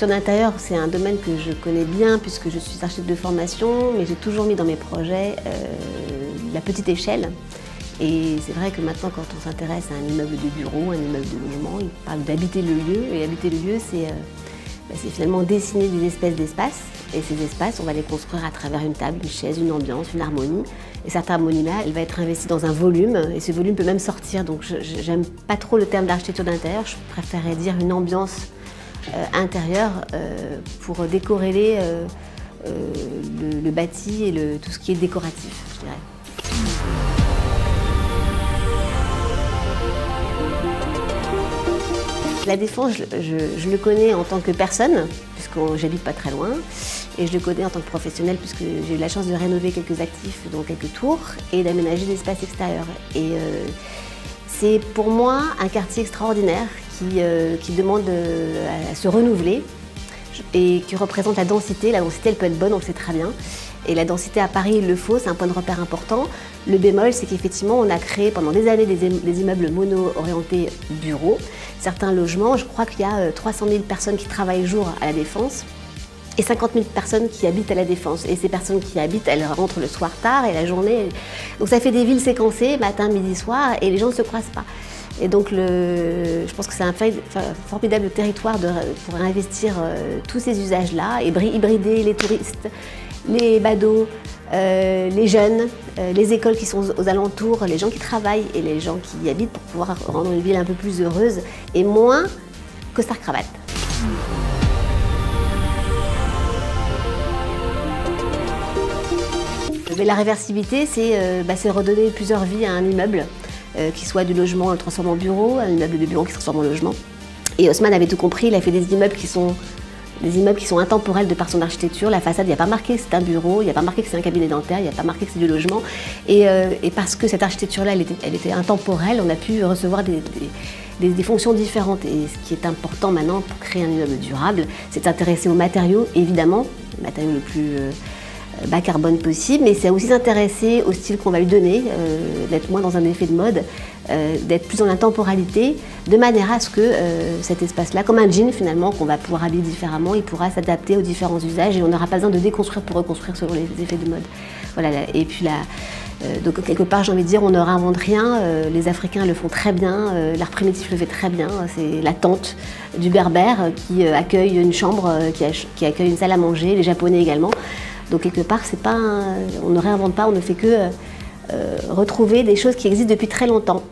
L'architecture d'intérieur, c'est un domaine que je connais bien puisque je suis architecte de formation, mais j'ai toujours mis dans mes projets la petite échelle. Et c'est vrai que maintenant, quand on s'intéresse à un immeuble de bureau, un immeuble de logement, il parle d'habiter le lieu. Et habiter le lieu, c'est finalement dessiner des espèces d'espaces. Et ces espaces, on va les construire à travers une table, une chaise, une ambiance, une harmonie. Et cette harmonie-là, elle va être investie dans un volume. Et ce volume peut même sortir. Donc j'aime pas trop le terme d'architecture d'intérieur. Je préférerais dire une ambiance intérieure pour décorréler le bâti et tout ce qui est décoratif, je dirais. La Défense, je le connais en tant que personne, puisque j'habite pas très loin, et je le connais en tant que professionnel, puisque j'ai eu la chance de rénover quelques actifs, dont quelques tours, et d'aménager des espaces extérieurs. Et c'est pour moi un quartier extraordinaire qui demande à se renouveler et qui représente la densité. La densité, elle peut être bonne, on le sait très bien. Et la densité à Paris, il le faut, c'est un point de repère important. Le bémol, c'est qu'effectivement, on a créé pendant des années des immeubles mono-orientés bureaux. Certains logements, je crois qu'il y a 300 000 personnes qui travaillent jour à la Défense et 50 000 personnes qui habitent à la Défense. Et ces personnes qui y habitent, elles rentrent le soir tard et la journée. Donc ça fait des villes séquencées, matin, midi, soir, et les gens ne se croisent pas. Et donc je pense que c'est un formidable territoire pour investir tous ces usages-là et hybrider les touristes, les badauds, les jeunes, les écoles qui sont aux alentours, les gens qui travaillent et les gens qui y habitent pour pouvoir rendre une ville un peu plus heureuse et moins costard-cravate. Mais la réversibilité, c'est redonner plusieurs vies à un immeuble, qui soit du logement, on le transforme en bureau, un immeuble de bureau qui se transforme en logement. Et Haussmann avait tout compris, il a fait des immeubles qui sont intemporels de par son architecture. La façade, il n'y a pas marqué que c'est un bureau, il n'y a pas marqué que c'est un cabinet dentaire, il n'y a pas marqué que c'est du logement. Et parce que cette architecture-là, elle était intemporelle, on a pu recevoir des fonctions différentes. Et ce qui est important maintenant pour créer un immeuble durable, c'est de s'intéresser aux matériaux, évidemment, le matériau le plus bas carbone possible, mais c'est aussi s'intéresser au style qu'on va lui donner, d'être moins dans un effet de mode, d'être plus dans la temporalité, de manière à ce que cet espace-là, comme un jean finalement, qu'on va pouvoir habiller différemment, il pourra s'adapter aux différents usages et on n'aura pas besoin de déconstruire pour reconstruire selon les effets de mode. Voilà, et puis donc quelque part j'ai envie de dire on ne réinvente rien, les Africains le font très bien, l'art primitif le fait très bien, c'est la tente du berbère qui accueille une chambre, qui accueille une salle à manger, les Japonais également. Donc quelque part, on ne réinvente pas, on ne fait que retrouver des choses qui existent depuis très longtemps.